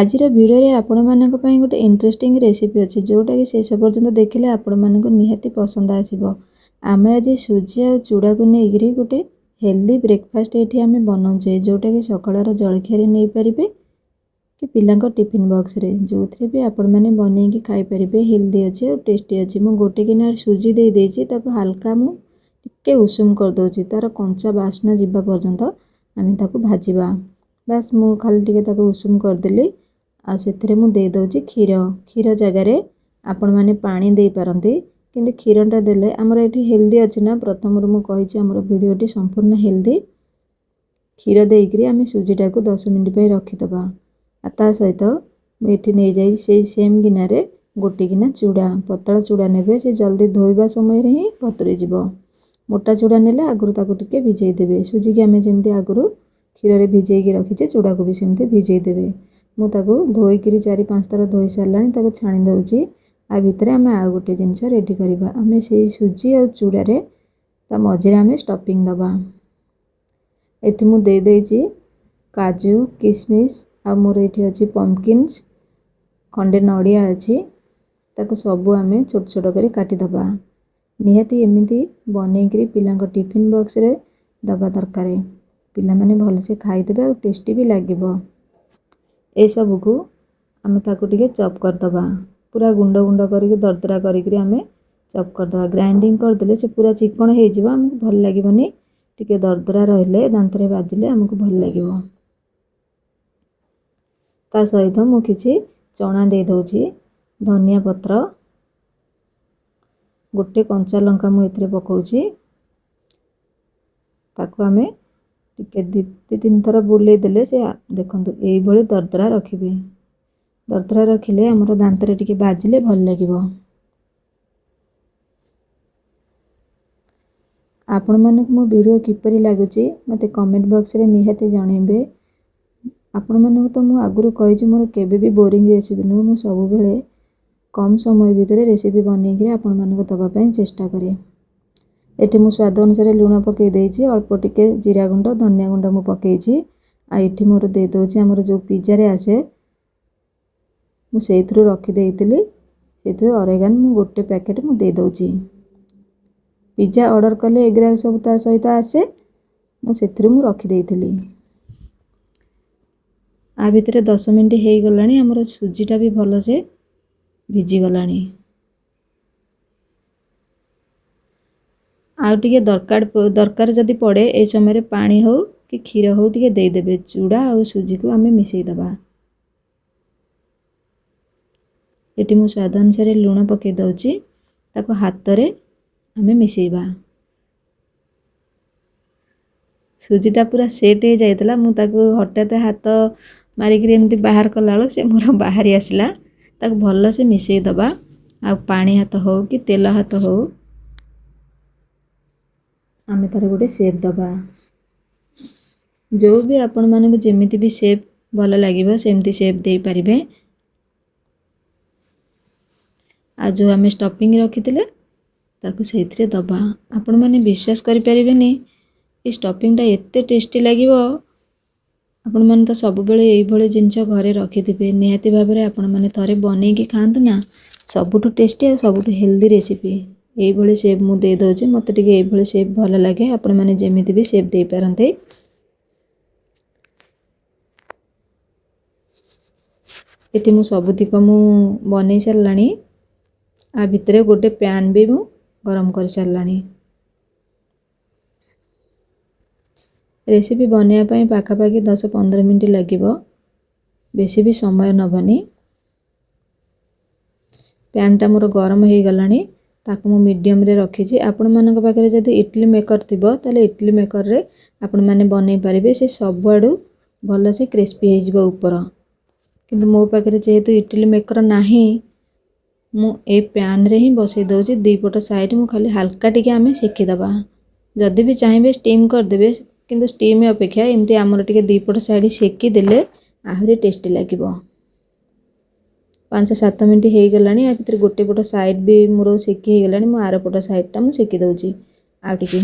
आजिर video आपण मानक पई गोटे इंटरेस्टिंग रेसिपी अच्छी जोटा कि शेष पर्यंत देखिले आपण मानक निहाती पसंद आसीबो। आमे आज सुजी आ चूड़ा को नेगिरी गोटे हेल्दी ब्रेकफास्ट एठी आमे बनाउछे जोटा कि सकाळर जळखिया नै परिबे कि पिलांको टिफिन बॉक्स रे जोथरे भी आपण माने बनै कि खाई परिबे। हेल्दी अच्छे और टेस्टी अच्छे। मु गोटे किनार सुजी दे देछि ताको हल्का मु टिके उषुम कर दोछि तार कंचा बास्ना जिबा पर्यंत आमे ताको भाजिबा। बस मु खाली टिके ताको उषुम कर देली आ सेथरे मु दे दोछि क्षीर जगह रे आपण माने पानी दे पारंती किंतु क्षीरटा देले हमर एठी हेल्दी अछि ना। प्रथम रु मु कहिछि हमर वीडियोटी संपूर्ण हेल्दी। क्षीर देइकरी आमे सुजीटा को 10 मिनिट पे रखि दबा। आता सहित मु एठी नै जाई से सेम गिनारे गोटी गिना चूड़ा पतला चूड़ा नेबे से जल्दी धोइबा समय रे ही पतरी जिवो। मोटा चूड़ा नेले आगुरु ताको टिके भिजेई देबे। सुजी के आमे जेमति आगुरु क्षीर रे भिजेई के रखिचे चूड़ा को भी सेमति भिजेई देबे। मु ताको धोई करी 4-5 थर धोई सारलानी ताको छाणी दउची। आ भितरे आमे आ गोटे जिंस रेडी करिबा। आमे सेई सुजी और चूड़ा रे ता मझिरे आमे स्टफिंग दबा। एठी मु दे देइची काजू किशमिश आ मोर एठी अछि पंपकिन्स खंडे नडिया अछि ताको सब आमे छोट छोट करी काटी दबा। निहाती एमिति बनै करी पिलांको टिफिन बॉक्स रे दबा दरकारे। पिला माने भल से खाई देबे और टेस्टी भी लागिबो। ए सब को आमे ताको टिके चॉप कर दबा। पूरा गुंड गुंड करी दरदरा करी आमे चॉप कर दबा। ग्राइंडिंग कर देले से पूरा चिकन हे जिवो हमको भल लागिबोनी। टिके दरदरा रहले दांतरे बाजिले हमको भल लागिबो। ता सहित मु किछि चना दे दोछि धनिया पत्र गोटे कंचा लंका मु एथरे पकोछि ताको आमे टिके 2-3 थर बुले देले से देखंतु एई भली दरदरा रखिबे। दरदरा रखिले हमरो दांतरे टिके बाजिले भल लागिबो। आपण मानक मो वीडियो किपरि लागुची मते कमेंट बॉक्स रे निहाती जणैबे। आपण मानक तो मु आगुरु कहिछि मोर केबे भी बोरिंग रेसिपी नु मु सब बेले कम समय भितरे रेसिपी बनै कि आपण मानक दबा पई चेष्टा करे। एठी मु स्वाद अनुसार लूण पके देइछि अल्प टिके जीरा गुंड धनिया गुंड मु पकेछि। आ एठी मोर दे दोछि हमर जो पिज्जा रे आसे मु सेइथरु रखि देइतिली सेथरु ऑरेगन मु गोटे पैकेट मु दे दोछि। पिज्जा ऑर्डर कले एग्रा सब ता सहित आसे मु सेथरु मु रखि देइतिली। आ भितरे 10 मिनिट हेई गलानी हमर सुजीटा भी भलो से भिजी गलानी। आ टिके दरकार जदी पड़े ए समय रे पानी हो कि क्षीर हो टिके दे देबे। चूड़ा और सुजी को आमे मिसेई दबा। एटी मु स्वाद अनुसार लूण पके दउची ताको हाथ रे आमे मिसेइबा। सुजीटा पूरा सेट हे जायतला मु ताको हटाते हाथ मारिकरी एमती बाहर कलालो से मोर बाहरी आसिला। ताको भल्लो से मिसेई दबा। आ पानी हाथ हो कि तेल हाथ हो आमे तार गोटे शेप दबा। जो भी आपण मानक जेमिति भी शेप भल लागिबो सेमती शेप देई परिबे। आ जो आमे स्टफिंग रखितिले ताको सेइथरे दबा। आपण माने विश्वास करि परिबेनी ए स्टफिंगटा एत्ते टेस्टी लागिबो। आपण माने तो सब बेले एई भले जिंस घरे रखिथिबे निहाती भाबरे आपण माने थरे बनै कि खांतु ना सबुठु टेस्टी और सबुठु हेल्दी रेसिपी। एई भले शेप मु दे दोजे मते टिके एई भले शेप भल लागे आपण माने जेमिति भी शेप दे पारंते। एटी मु सबुतिक मु बनै सरलानी। आ भितरे गोटे पैन भी मु गरम कर सरलानी। रेसिपी बनया पई पाखा पाखी 10-15 मिनिट लागिबो बेसी भी समय नबनी। पैन टा मोर गरम हे गलानी ताको मु मीडियम रे रखिछि। आपण मानक पाखरे जदी इडली मेकर थिबो ताले इडली मेकर रे आपण माने बनै परिबे। से सब आडू भल से क्रिस्पी हे जिवो ऊपर। किंतु मो पाखरे जेहेतु इडली मेकर नाही मु ए पैन रे ही बसै दउछि। दी पट साइड मु खाली हल्का टिके आमे सेकी दबा। जदी भी चाहिबे स्टीम कर देबे किंतु स्टीम अपेक्षा एमती हमर टिके दी पट साइड सेकी देले आहुरी टेस्टी लागिबो। 5-7 मिनिट हे गलानी। आ भितर गोटे पट साइड भी मोर सेकी हे गलानी। मु आर पट साइड टा मु सेकी दउछि आ टिके।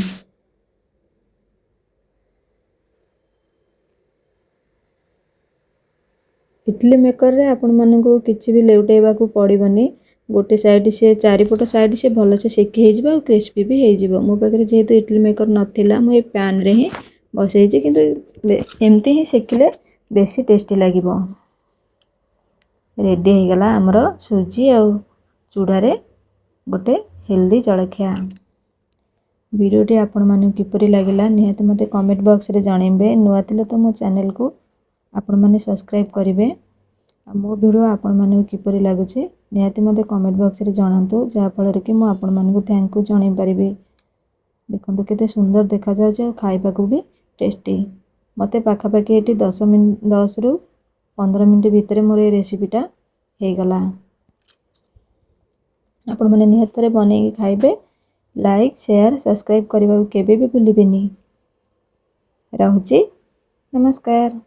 इडली मेकर रे आपण मानकु किछि भी लेउटेबाकू पड़िबनी। गोटे साइड से चारिपट साइड से भल से सेकी हो और क्रिस्पी भी हो। मो पाखे जेहेतु इडली मेकर नाला मुझे पैन रे ही बसई किंतु एमती ही सेकिले बेसी टेस्टी लगे। रेडी हो गला आमर सुजी आ चूड़ारे गोटे हेल्दी जलखिया। वीडियोटी आपण माने किपरि लागिला निहाती मते कमेंट बॉक्स रे जणेबे। नुआ थिले तो मो चैनल को आपण माने सब्सक्राइब करिवे। मो वीडियो आपण माने किपरि लागुचे निहाती मते कमेंट बॉक्स रे जणांतु जा फल कि मो आपण माने थैंक यू जणै परिबे। देखंतु केते सुंदर देखा जाउचे खाइबा को भी टेस्टी। मते पाखा पाखी एटी 10 रु 15 मिनिट भितर मोर ए रेसिपीटा हो गला। आपण माने निहाती बनै खाइबे। लाइक शेयर सब्सक्राइब करने को केबे भी भूलिबेनी। रहुची नमस्कार।